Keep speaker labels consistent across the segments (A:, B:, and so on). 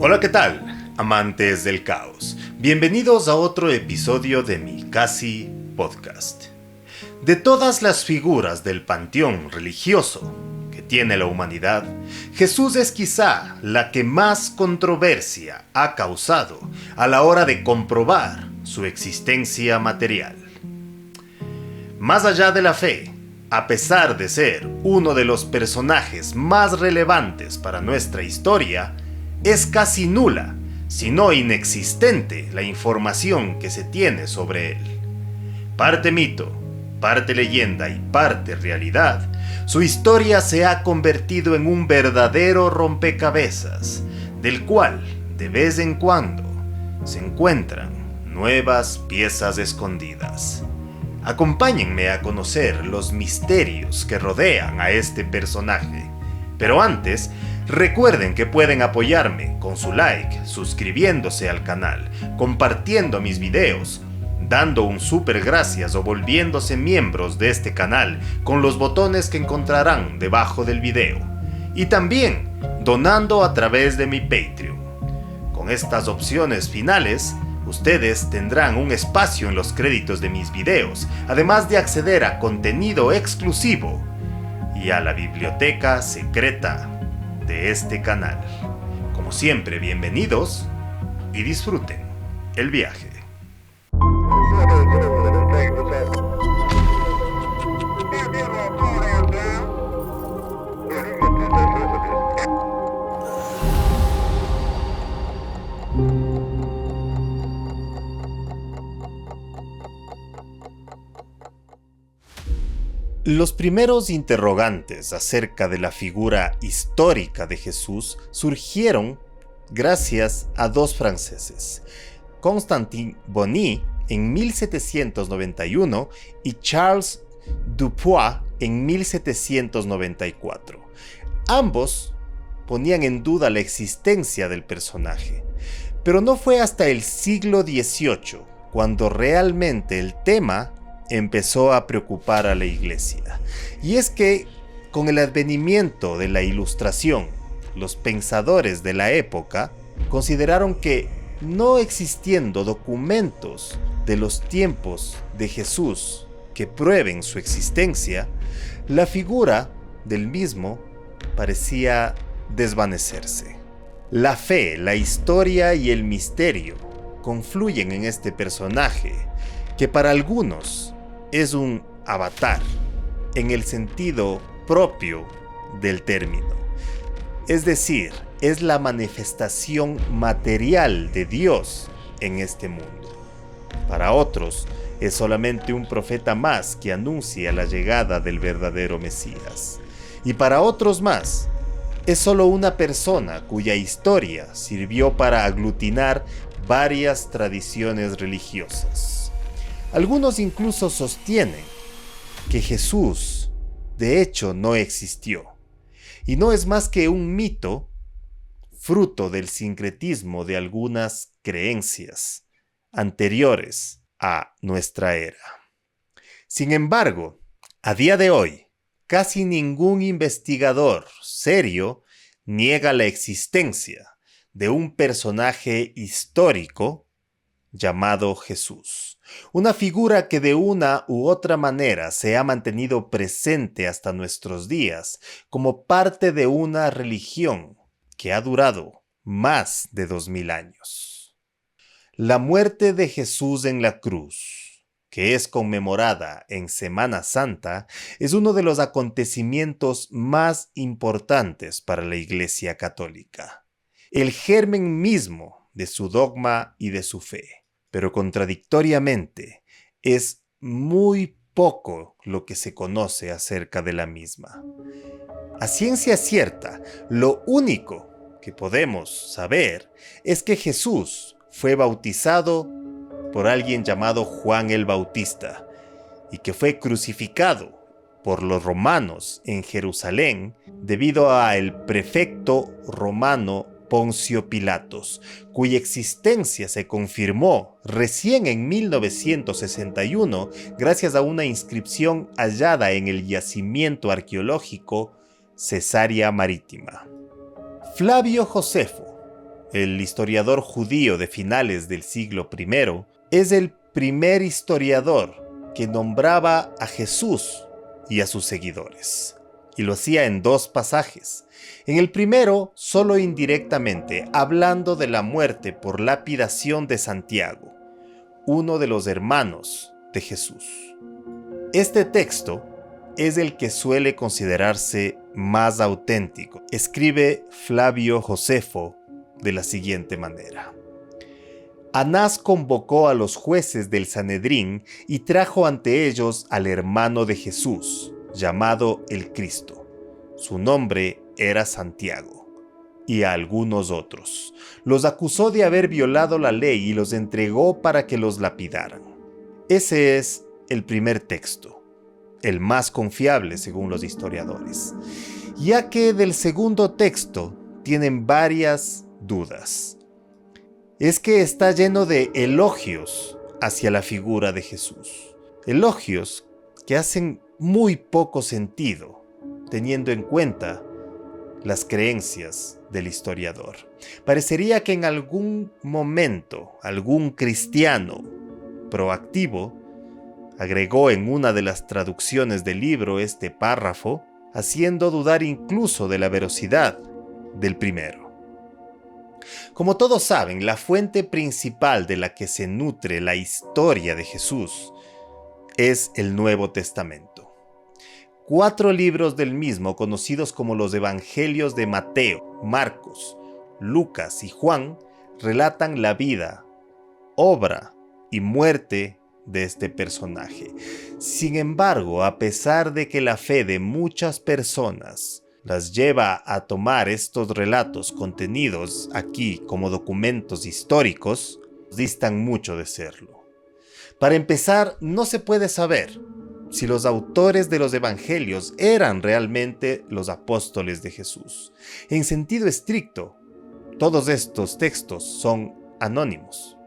A: Hola, ¿qué tal, amantes del caos? Bienvenidos a otro episodio de mi Casi Podcast. De todas las figuras del panteón religioso que tiene la humanidad, Jesús es quizá la que más controversia ha causado a la hora de comprobar su existencia material. Más allá de la fe, a pesar de ser uno de los personajes más relevantes para nuestra historia, es casi nula, si no inexistente, la información que se tiene sobre él. Parte mito, parte leyenda y parte realidad, su historia se ha convertido en un verdadero rompecabezas, del cual, de vez en cuando, se encuentran nuevas piezas escondidas. Acompáñenme a conocer los misterios que rodean a este personaje, pero antes, recuerden que pueden apoyarme con su like, suscribiéndose al canal, compartiendo mis videos, dando un super gracias o volviéndose miembros de este canal con los botones que encontrarán debajo del video, y también donando a través de mi Patreon. Con estas opciones finales, ustedes tendrán un espacio en los créditos de mis videos, además de acceder a contenido exclusivo y a la biblioteca secreta de este canal. Como siempre, bienvenidos y disfruten el viaje. Los primeros interrogantes acerca de la figura histórica de Jesús surgieron gracias a dos franceses, Constantin Bonny en 1791 y Charles Dupuy en 1794. Ambos ponían en duda la existencia del personaje, pero no fue hasta el siglo XVIII cuando realmente el tema empezó a preocupar a la iglesia. Y es que, con el advenimiento de la Ilustración, los pensadores de la época consideraron que, no existiendo documentos de los tiempos de Jesús que prueben su existencia, la figura del mismo parecía desvanecerse. La fe, la historia y el misterio confluyen en este personaje que para algunos es un avatar en el sentido propio del término. Es decir, es la manifestación material de Dios en este mundo. Para otros, es solamente un profeta más que anuncia la llegada del verdadero Mesías. Y para otros más, es solo una persona cuya historia sirvió para aglutinar varias tradiciones religiosas. Algunos incluso sostienen que Jesús, de hecho, no existió, y no es más que un mito fruto del sincretismo de algunas creencias anteriores a nuestra era. Sin embargo, a día de hoy, casi ningún investigador serio niega la existencia de un personaje histórico llamado Jesús, una figura que de una u otra manera se ha mantenido presente hasta nuestros días como parte de una religión que ha durado más de 2000 años. La muerte de Jesús en la cruz, que es conmemorada en Semana Santa, es uno de los acontecimientos más importantes para la Iglesia Católica, el germen mismo de su dogma y de su fe. Pero contradictoriamente, es muy poco lo que se conoce acerca de la misma. A ciencia cierta, lo único que podemos saber es que Jesús fue bautizado por alguien llamado Juan el Bautista y que fue crucificado por los romanos en Jerusalén debido al prefecto romano Poncio Pilatos, cuya existencia se confirmó recién en 1961 gracias a una inscripción hallada en el yacimiento arqueológico Cesarea Marítima. Flavio Josefo, el historiador judío de finales del siglo I, es el primer historiador que nombraba a Jesús y a sus seguidores. Y lo hacía en dos pasajes. En el primero, solo indirectamente, hablando de la muerte por lapidación de Santiago, uno de los hermanos de Jesús. Este texto es el que suele considerarse más auténtico. Escribe Flavio Josefo de la siguiente manera: Anás convocó a los jueces del Sanedrín y trajo ante ellos al hermano de Jesús, llamado el Cristo. Su nombre era Santiago, y a algunos otros. Los acusó de haber violado la ley y los entregó para que los lapidaran. Ese es el primer texto, el más confiable según los historiadores, ya que del segundo texto tienen varias dudas. Es que está lleno de elogios hacia la figura de Jesús. Elogios que hacen muy poco sentido, teniendo en cuenta las creencias del historiador. Parecería que en algún momento algún cristiano proactivo agregó en una de las traducciones del libro este párrafo, haciendo dudar incluso de la veracidad del primero. Como todos saben, la fuente principal de la que se nutre la historia de Jesús es el Nuevo Testamento. 4 libros del mismo, conocidos como los Evangelios de Mateo, Marcos, Lucas y Juan, relatan la vida, obra y muerte de este personaje. Sin embargo, a pesar de que la fe de muchas personas las lleva a tomar estos relatos contenidos aquí como documentos históricos, distan mucho de serlo. Para empezar, no se puede saber si los autores de los evangelios eran realmente los apóstoles de Jesús. En sentido estricto, todos estos textos son anónimos.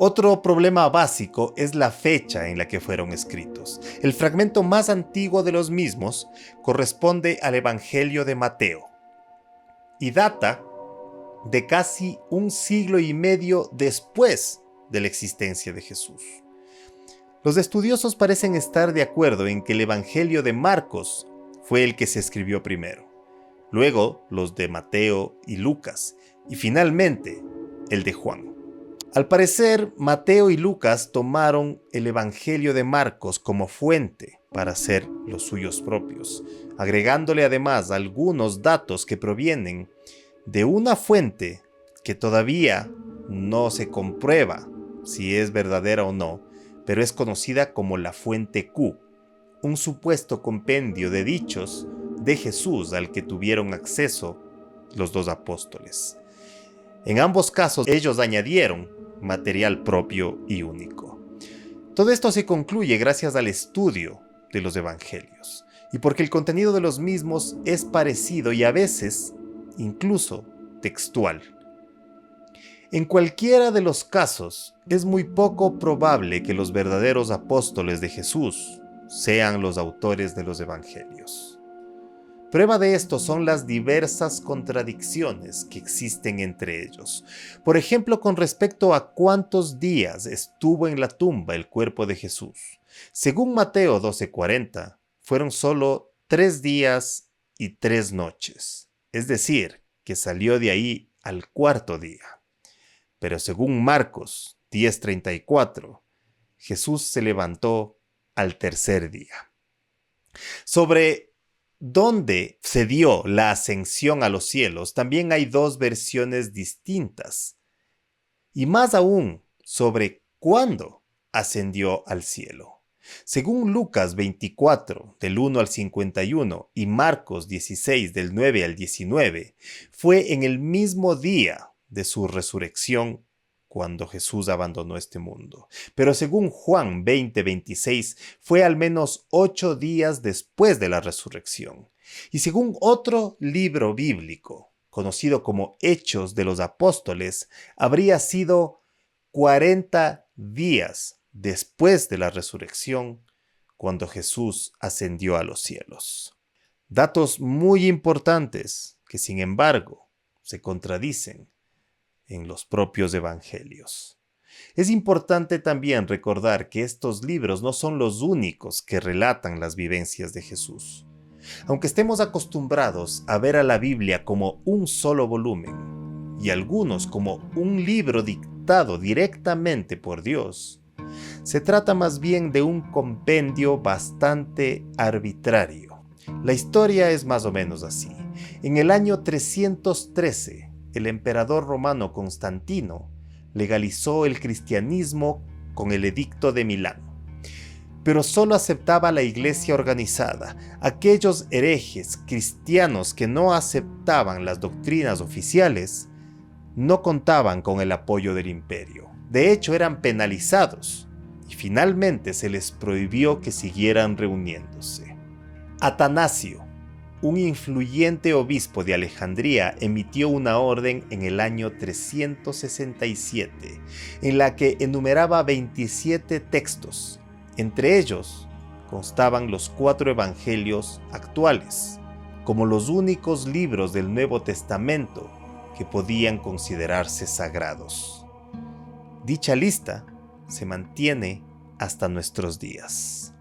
A: Otro problema básico es la fecha en la que fueron escritos. El fragmento más antiguo de los mismos corresponde al Evangelio de Mateo y data de casi 1 siglo y medio después de la existencia de Jesús. Los estudiosos parecen estar de acuerdo en que el Evangelio de Marcos fue el que se escribió primero, luego los de Mateo y Lucas, y finalmente el de Juan. Al parecer, Mateo y Lucas tomaron el Evangelio de Marcos como fuente para hacer los suyos propios, agregándole además algunos datos que provienen de una fuente que todavía no se comprueba si es verdadera o no, pero es conocida como la fuente Q, un supuesto compendio de dichos de Jesús al que tuvieron acceso los 2 apóstoles. En ambos casos, ellos añadieron material propio y único. Todo esto se concluye gracias al estudio de los evangelios y porque el contenido de los mismos es parecido y a veces incluso textual. En cualquiera de los casos, es muy poco probable que los verdaderos apóstoles de Jesús sean los autores de los evangelios. Prueba de esto son las diversas contradicciones que existen entre ellos. Por ejemplo, con respecto a cuántos días estuvo en la tumba el cuerpo de Jesús. Según Mateo 12:40, fueron solo 3 días y 3 noches. Es decir, que salió de ahí al 4º día. Pero según Marcos 10:34, Jesús se levantó al 3er día. Sobre ¿dónde se dio la ascensión a los cielos? También hay 2 versiones distintas. Y más aún, sobre cuándo ascendió al cielo. Según Lucas 24, del 1 al 51, y Marcos 16, del 9 al 19, fue en el mismo día de su resurrección cuando Jesús abandonó este mundo. Pero según Juan 20:26, fue al menos 8 días después de la resurrección. Y según otro libro bíblico, conocido como Hechos de los Apóstoles, habría sido 40 días después de la resurrección cuando Jesús ascendió a los cielos. Datos muy importantes que, sin embargo, se contradicen en los propios evangelios. Es importante también recordar que estos libros no son los únicos que relatan las vivencias de Jesús. Aunque estemos acostumbrados a ver a la Biblia como un solo volumen y algunos como un libro dictado directamente por Dios, se trata más bien de un compendio bastante arbitrario. La historia es más o menos así. En el año 313, el emperador romano Constantino legalizó el cristianismo con el Edicto de Milán, pero solo aceptaba a la iglesia organizada. Aquellos herejes cristianos que no aceptaban las doctrinas oficiales no contaban con el apoyo del imperio. De hecho, eran penalizados y finalmente se les prohibió que siguieran reuniéndose. Atanasio, un influyente obispo de Alejandría, emitió una orden en el año 367 en la que enumeraba 27 textos. Entre ellos constaban los 4 evangelios actuales, como los únicos libros del Nuevo Testamento que podían considerarse sagrados. Dicha lista se mantiene hasta nuestros días.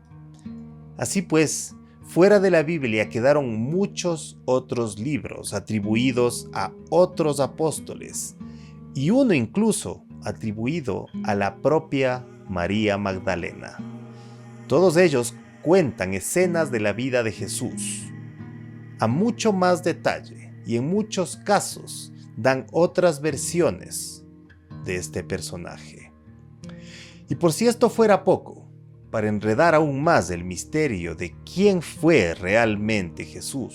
A: Así pues, fuera de la Biblia quedaron muchos otros libros atribuidos a otros apóstoles y uno incluso atribuido a la propia María Magdalena. Todos ellos cuentan escenas de la vida de Jesús, a mucho más detalle, y en muchos casos dan otras versiones de este personaje. Y por si esto fuera poco, para enredar aún más el misterio de quién fue realmente Jesús,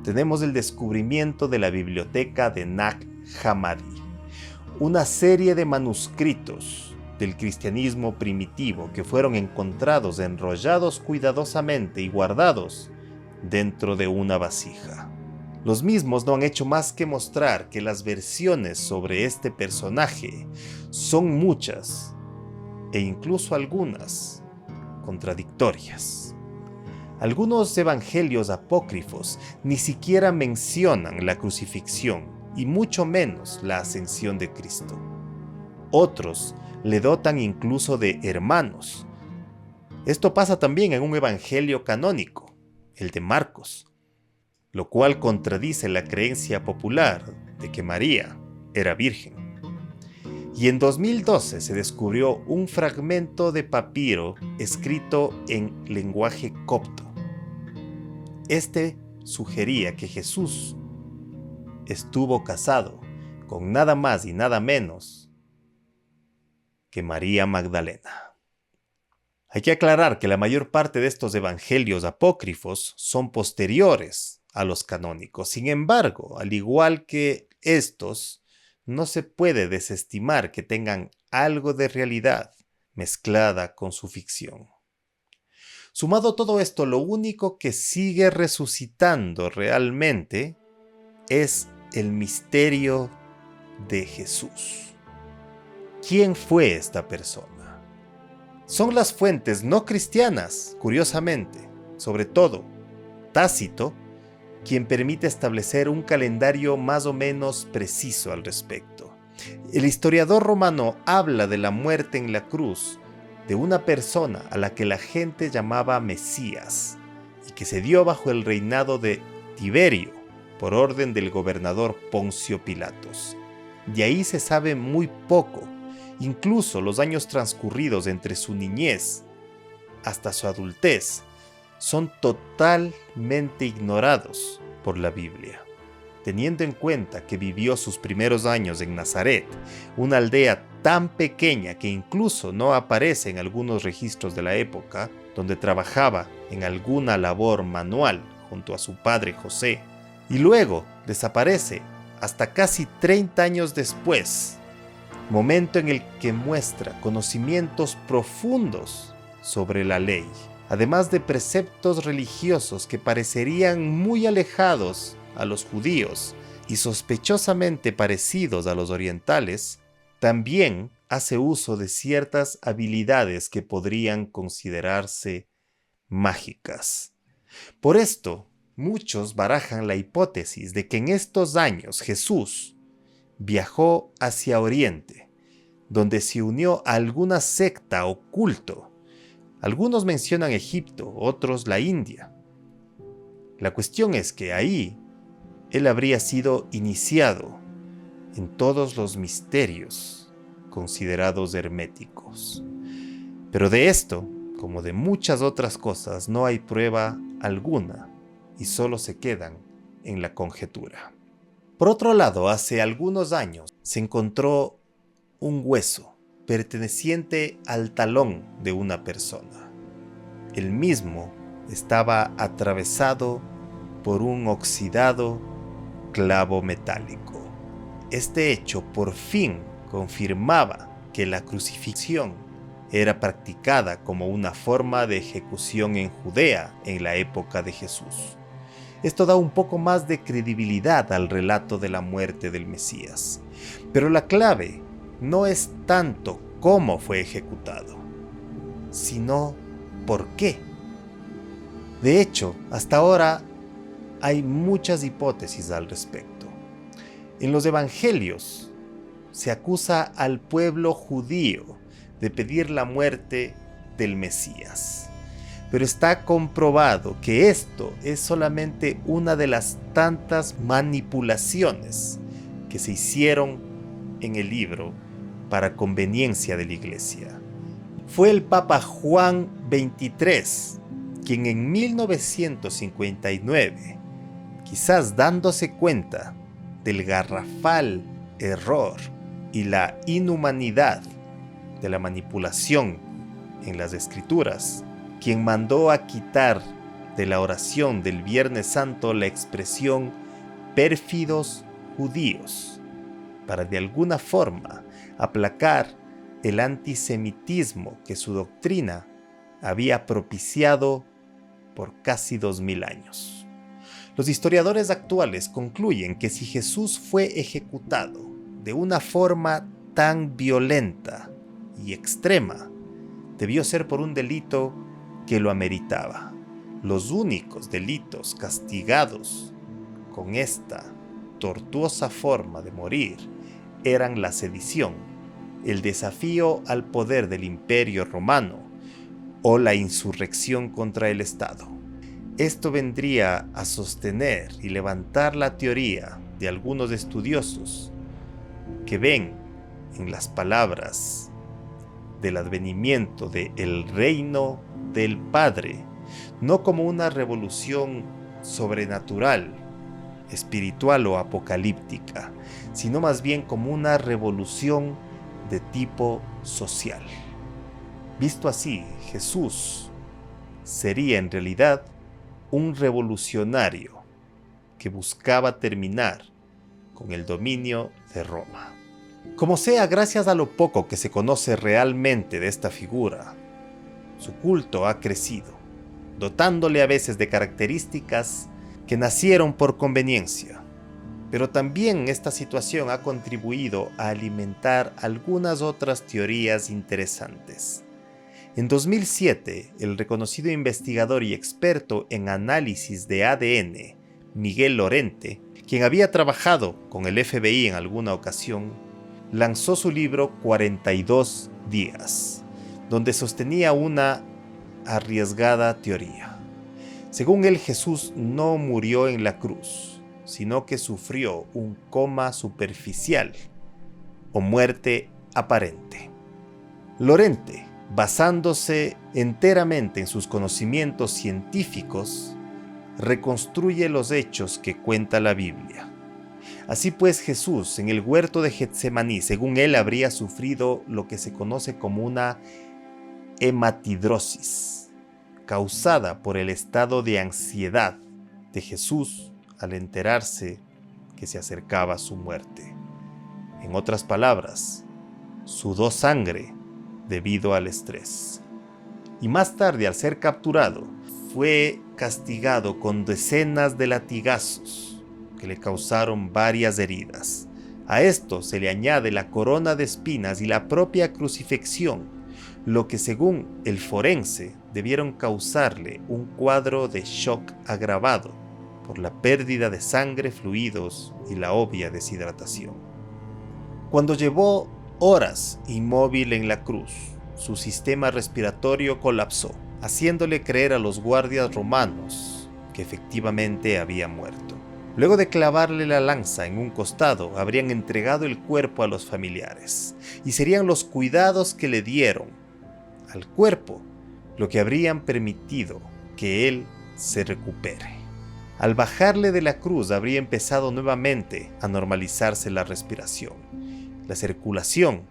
A: tenemos el descubrimiento de la biblioteca de Nag Hammadi, una serie de manuscritos del cristianismo primitivo que fueron encontrados enrollados cuidadosamente y guardados dentro de una vasija. Los mismos no han hecho más que mostrar que las versiones sobre este personaje son muchas e incluso algunas contradictorias. Algunos evangelios apócrifos ni siquiera mencionan la crucifixión y mucho menos la ascensión de Cristo. Otros le dotan incluso de hermanos. Esto pasa también en un evangelio canónico, el de Marcos, lo cual contradice la creencia popular de que María era virgen. Y en 2012 se descubrió un fragmento de papiro escrito en lenguaje copto. Este sugería que Jesús estuvo casado con nada más y nada menos que María Magdalena. Hay que aclarar que la mayor parte de estos evangelios apócrifos son posteriores a los canónicos. Sin embargo, al igual que estos, no se puede desestimar que tengan algo de realidad mezclada con su ficción. Sumado a todo esto, lo único que sigue resucitando realmente es el misterio de Jesús. ¿Quién fue esta persona? Son las fuentes no cristianas, curiosamente, sobre todo Tácito, quien permite establecer un calendario más o menos preciso al respecto. El historiador romano habla de la muerte en la cruz de una persona a la que la gente llamaba Mesías y que se dio bajo el reinado de Tiberio por orden del gobernador Poncio Pilatos. De ahí se sabe muy poco. Incluso los años transcurridos entre su niñez hasta su adultez son totalmente ignorados por la Biblia, teniendo en cuenta que vivió sus primeros años en Nazaret, una aldea tan pequeña que incluso no aparece en algunos registros de la época, donde trabajaba en alguna labor manual junto a su padre José, y luego desaparece hasta casi 30 años después, momento en el que muestra conocimientos profundos sobre la ley, además de preceptos religiosos que parecerían muy alejados a los judíos y sospechosamente parecidos a los orientales. También hace uso de ciertas habilidades que podrían considerarse mágicas. Por esto, muchos barajan la hipótesis de que en estos años Jesús viajó hacia Oriente, donde se unió a alguna secta o culto. Algunos mencionan Egipto, otros la India. La cuestión es que ahí él habría sido iniciado en todos los misterios considerados herméticos. Pero de esto, como de muchas otras cosas, no hay prueba alguna y solo se quedan en la conjetura. Por otro lado, hace algunos años se encontró un hueso perteneciente al talón de una persona. El mismo estaba atravesado por un oxidado clavo metálico. Este hecho por fin confirmaba que la crucifixión era practicada como una forma de ejecución en Judea en la época de Jesús. Esto da un poco más de credibilidad al relato de la muerte del Mesías. Pero la clave no es tanto cómo fue ejecutado, sino por qué. De hecho, hasta ahora hay muchas hipótesis al respecto. En los evangelios se acusa al pueblo judío de pedir la muerte del Mesías. Pero está comprobado que esto es solamente una de las tantas manipulaciones que se hicieron en el libro para conveniencia de la Iglesia. Fue el Papa Juan XXIII quien en 1959, quizás dándose cuenta del garrafal error y la inhumanidad de la manipulación en las Escrituras, quien mandó a quitar de la oración del Viernes Santo la expresión pérfidos judíos, para de alguna forma aplacar el antisemitismo que su doctrina había propiciado por casi 2000 años. Los historiadores actuales concluyen que si Jesús fue ejecutado de una forma tan violenta y extrema, debió ser por un delito que lo ameritaba. Los únicos delitos castigados con esta tortuosa forma de morir eran la sedición, el desafío al poder del Imperio Romano o la insurrección contra el Estado. Esto vendría a sostener y levantar la teoría de algunos estudiosos que ven en las palabras del advenimiento del reino del Padre no como una revolución sobrenatural, espiritual o apocalíptica, sino más bien como una revolución de tipo social. Visto así, Jesús sería en realidad un revolucionario que buscaba terminar con el dominio de Roma. Como sea, gracias a lo poco que se conoce realmente de esta figura, su culto ha crecido, dotándole a veces de características que nacieron por conveniencia. Pero también esta situación ha contribuido a alimentar algunas otras teorías interesantes. En 2007, el reconocido investigador y experto en análisis de ADN, Miguel Lorente, quien había trabajado con el FBI en alguna ocasión, lanzó su libro 42 días, donde sostenía una arriesgada teoría. Según él, Jesús no murió en la cruz, sino que sufrió un coma superficial o muerte aparente. Lorente, basándose enteramente en sus conocimientos científicos, reconstruye los hechos que cuenta la Biblia. Así pues, Jesús en el huerto de Getsemaní, según él, habría sufrido lo que se conoce como una hematidrosis, causada por el estado de ansiedad de Jesús al enterarse que se acercaba su muerte. En otras palabras, sudó sangre debido al estrés. Y más tarde, al ser capturado, fue castigado con decenas de latigazos que le causaron varias heridas. A esto se le añade la corona de espinas y la propia crucifixión, lo que según el forense debieron causarle un cuadro de shock agravado por la pérdida de sangre, fluidos y la obvia deshidratación. Cuando llevó horas inmóvil en la cruz, su sistema respiratorio colapsó, haciéndole creer a los guardias romanos que efectivamente había muerto. Luego de clavarle la lanza en un costado, habrían entregado el cuerpo a los familiares, y serían los cuidados que le dieron al cuerpo lo que habrían permitido que él se recupere. Al bajarle de la cruz habría empezado nuevamente a normalizarse la respiración. La circulación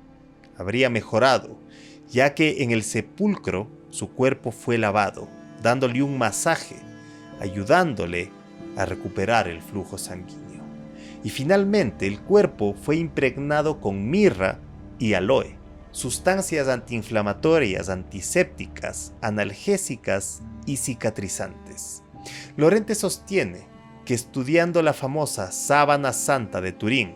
A: habría mejorado, ya que en el sepulcro su cuerpo fue lavado, dándole un masaje, ayudándole a recuperar el flujo sanguíneo. Y finalmente el cuerpo fue impregnado con mirra y aloe, sustancias antiinflamatorias, antisépticas, analgésicas y cicatrizantes. Lorente sostiene que estudiando la famosa sábana santa de Turín,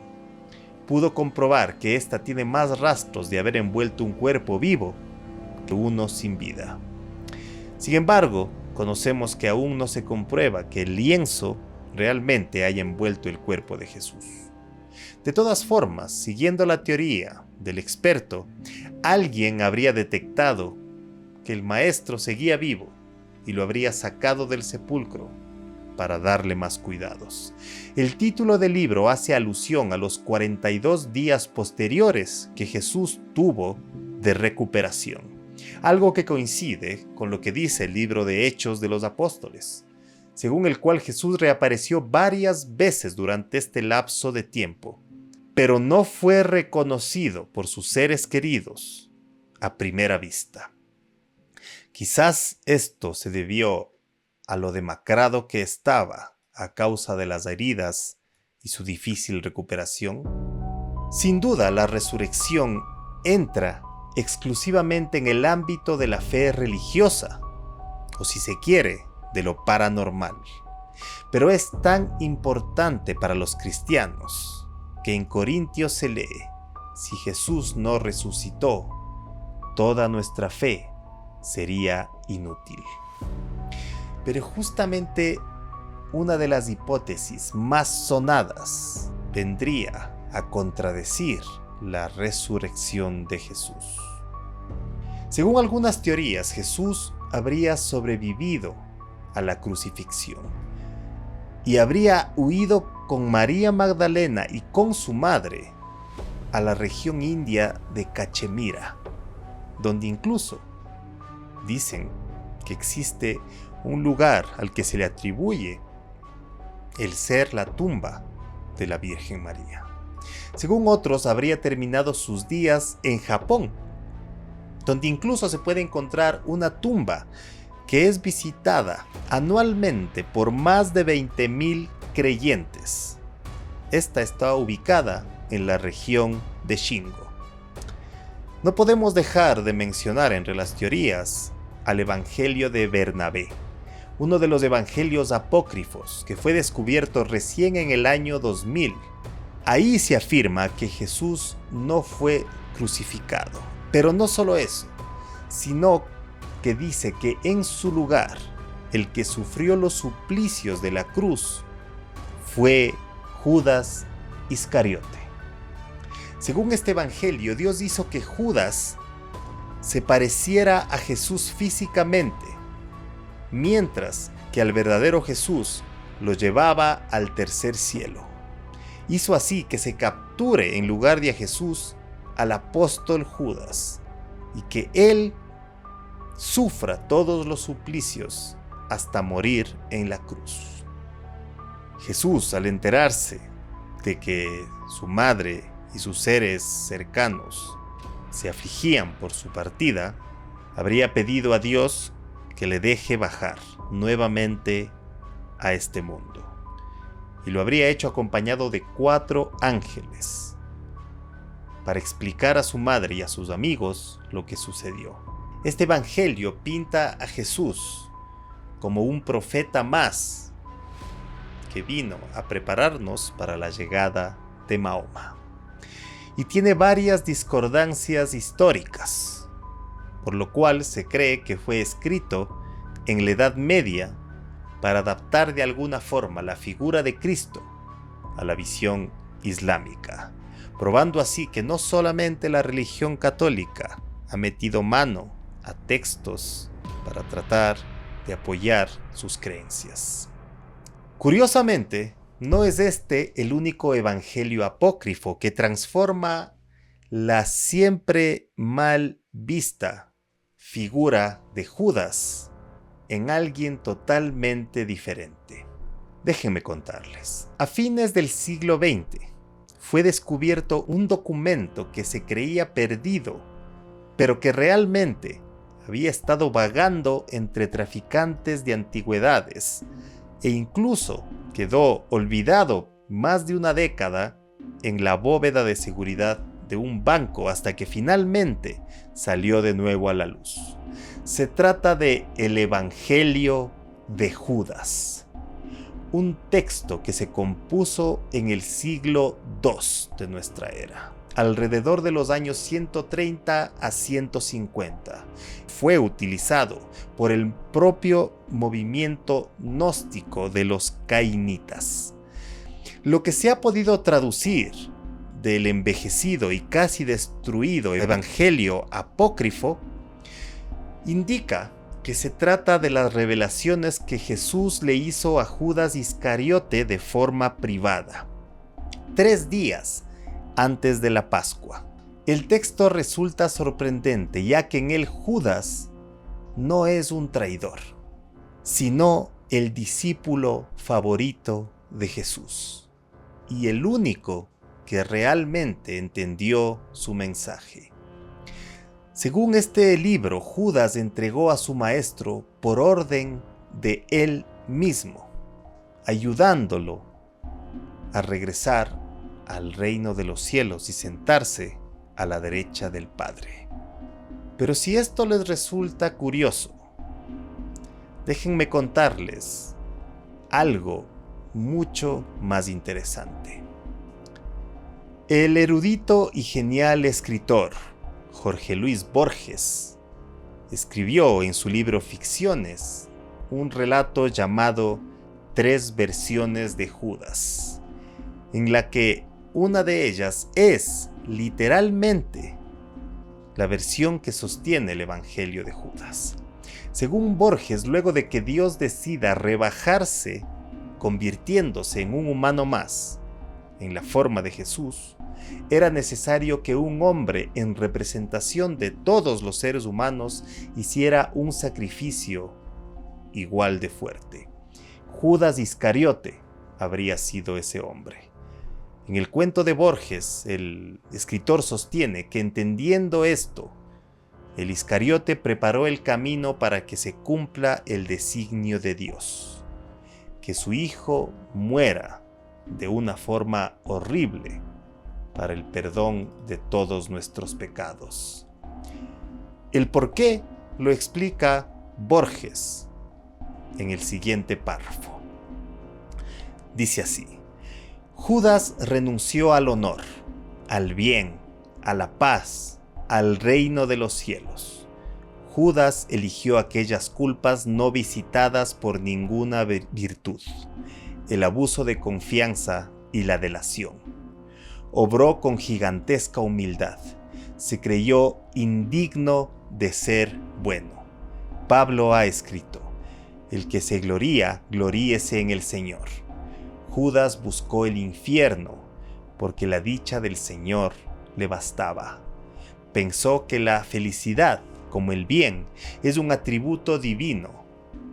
A: pudo comprobar que ésta tiene más rastros de haber envuelto un cuerpo vivo que uno sin vida. Sin embargo, conocemos que aún no se comprueba que el lienzo realmente haya envuelto el cuerpo de Jesús. De todas formas, siguiendo la teoría del experto, alguien habría detectado que el maestro seguía vivo y lo habría sacado del sepulcro para darle más cuidados. El título del libro hace alusión a los 42 días posteriores que Jesús tuvo de recuperación, algo que coincide con lo que dice el libro de Hechos de los Apóstoles, según el cual Jesús reapareció varias veces durante este lapso de tiempo, pero no fue reconocido por sus seres queridos a primera vista. Quizás esto se debió a lo demacrado que estaba a causa de las heridas y su difícil recuperación. Sin duda, la resurrección entra exclusivamente en el ámbito de la fe religiosa, o si se quiere, de lo paranormal. Pero es tan importante para los cristianos que en Corintios se lee: si Jesús no resucitó, toda nuestra fe sería inútil. Pero justamente una de las hipótesis más sonadas vendría a contradecir la resurrección de Jesús. Según algunas teorías, Jesús habría sobrevivido a la crucifixión y habría huido con María Magdalena y con su madre a la región india de Cachemira, donde incluso dicen que existe un lugar al que se le atribuye el ser la tumba de la Virgen María. Según otros, habría terminado sus días en Japón, donde incluso se puede encontrar una tumba que es visitada anualmente por más de 20,000 creyentes. Esta está ubicada en la región de Shingo. No podemos dejar de mencionar entre las teorías al Evangelio de Bernabé, uno de los evangelios apócrifos que fue descubierto recién en el año 2000. Ahí se afirma que Jesús no fue crucificado. Pero no solo eso, sino que dice que en su lugar, el que sufrió los suplicios de la cruz fue Judas Iscariote. Según este evangelio, Dios hizo que Judas se pareciera a Jesús físicamente, mientras que al verdadero Jesús lo llevaba al tercer cielo. Hizo así que se capture en lugar de a Jesús al apóstol Judas, y que él sufra todos los suplicios hasta morir en la cruz. Jesús, al enterarse de que su madre y sus seres cercanos se afligían por su partida, habría pedido a Dios que le deje bajar nuevamente a este mundo, y lo habría hecho acompañado de 4 ángeles para explicar a su madre y a sus amigos lo que sucedió. Este evangelio pinta a Jesús como un profeta más que vino a prepararnos para la llegada de Mahoma. Y tiene varias discordancias históricas, por lo cual se cree que fue escrito en la Edad Media para adaptar de alguna forma la figura de Cristo a la visión islámica, probando así que no solamente la religión católica ha metido mano a textos para tratar de apoyar sus creencias. Curiosamente, no es este el único evangelio apócrifo que transforma la siempre mal vista figura de Judas en alguien totalmente diferente. Déjenme contarles. A fines del siglo XX fue descubierto un documento que se creía perdido, pero que realmente había estado vagando entre traficantes de antigüedades e incluso quedó olvidado más de una década en la bóveda de seguridad de un banco hasta que finalmente salió de nuevo a la luz. Se trata de el Evangelio de Judas, un texto que se compuso en el siglo II de nuestra era, alrededor de los años 130 a 150. Fue utilizado por el propio movimiento gnóstico de los cainitas. Lo que se ha podido traducir del envejecido y casi destruido Evangelio apócrifo indica que se trata de las revelaciones que Jesús le hizo a Judas Iscariote de forma privada, 3 días antes de la Pascua. El texto resulta sorprendente, ya que en él Judas no es un traidor, sino el discípulo favorito de Jesús y el único que realmente entendió su mensaje. Según este libro, Judas entregó a su maestro por orden de él mismo, ayudándolo a regresar al reino de los cielos y sentarse a la derecha del Padre. Pero si esto les resulta curioso, déjenme contarles algo mucho más interesante. El erudito y genial escritor Jorge Luis Borges escribió en su libro Ficciones un relato llamado 3 versiones de Judas, en la que una de ellas es literalmente la versión que sostiene el Evangelio de Judas. Según Borges, luego de que Dios decida rebajarse, convirtiéndose en un humano más, en la forma de Jesús, era necesario que un hombre en representación de todos los seres humanos hiciera un sacrificio igual de fuerte. Judas Iscariote habría sido ese hombre. En el cuento de Borges, el escritor sostiene que entendiendo esto, el Iscariote preparó el camino para que se cumpla el designio de Dios, que su hijo muera de una forma horrible para el perdón de todos nuestros pecados. El por qué lo explica Borges en el siguiente párrafo. Dice así: Judas renunció al honor, al bien, a la paz, al reino de los cielos. Judas eligió aquellas culpas no visitadas por ninguna virtud, el abuso de confianza y la delación. Obró con gigantesca humildad. Se creyó indigno de ser bueno. Pablo ha escrito: el que se gloría, gloríese en el Señor. Judas buscó el infierno porque la dicha del Señor le bastaba. Pensó que la felicidad, como el bien, es un atributo divino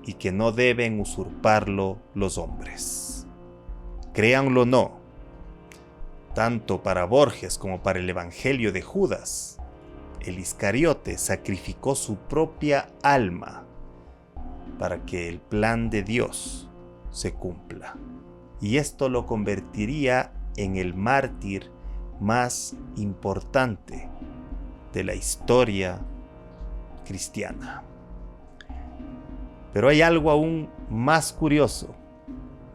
A: y que no deben usurparlo los hombres. Créanlo o no, tanto para Borges como para el Evangelio de Judas, el Iscariote sacrificó su propia alma para que el plan de Dios se cumpla. Y esto lo convertiría en el mártir más importante de la historia cristiana. Pero hay algo aún más curioso.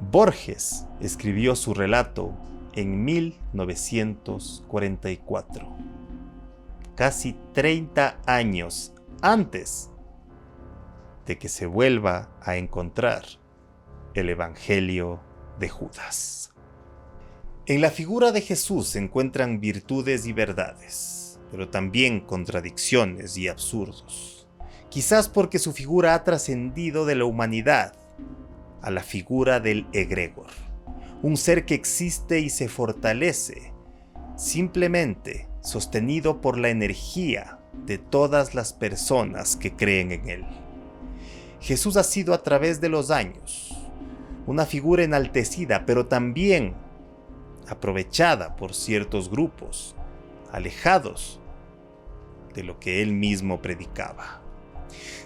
A: Borges escribió su relato en 1944, casi 30 años antes de que se vuelva a encontrar el Evangelio de Judas. En la figura de Jesús se encuentran virtudes y verdades, pero también contradicciones y absurdos. Quizás porque su figura ha trascendido de la humanidad a la figura del egregor, un ser que existe y se fortalece, simplemente sostenido por la energía de todas las personas que creen en él. Jesús ha sido a través de los años una figura enaltecida, pero también aprovechada por ciertos grupos, alejados de lo que él mismo predicaba.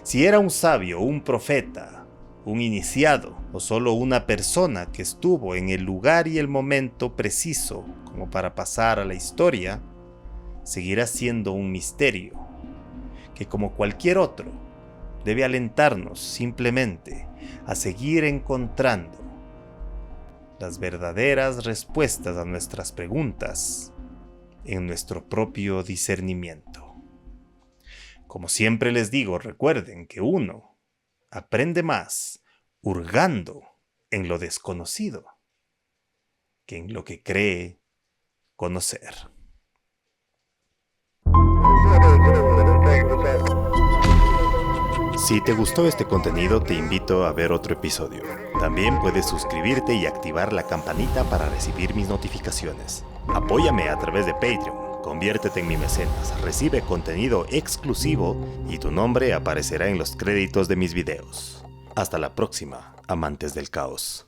A: Si era un sabio, un profeta, un iniciado o solo una persona que estuvo en el lugar y el momento preciso como para pasar a la historia, seguirá siendo un misterio que, como cualquier otro, debe alentarnos simplemente a seguir encontrando las verdaderas respuestas a nuestras preguntas en nuestro propio discernimiento. Como siempre les digo, recuerden que uno aprende más hurgando en lo desconocido que en lo que cree conocer. Si te gustó este contenido, te invito a ver otro episodio. También puedes suscribirte y activar la campanita para recibir mis notificaciones. Apóyame a través de Patreon, conviértete en mi mecenas, recibe contenido exclusivo y tu nombre aparecerá en los créditos de mis videos. Hasta la próxima, amantes del caos.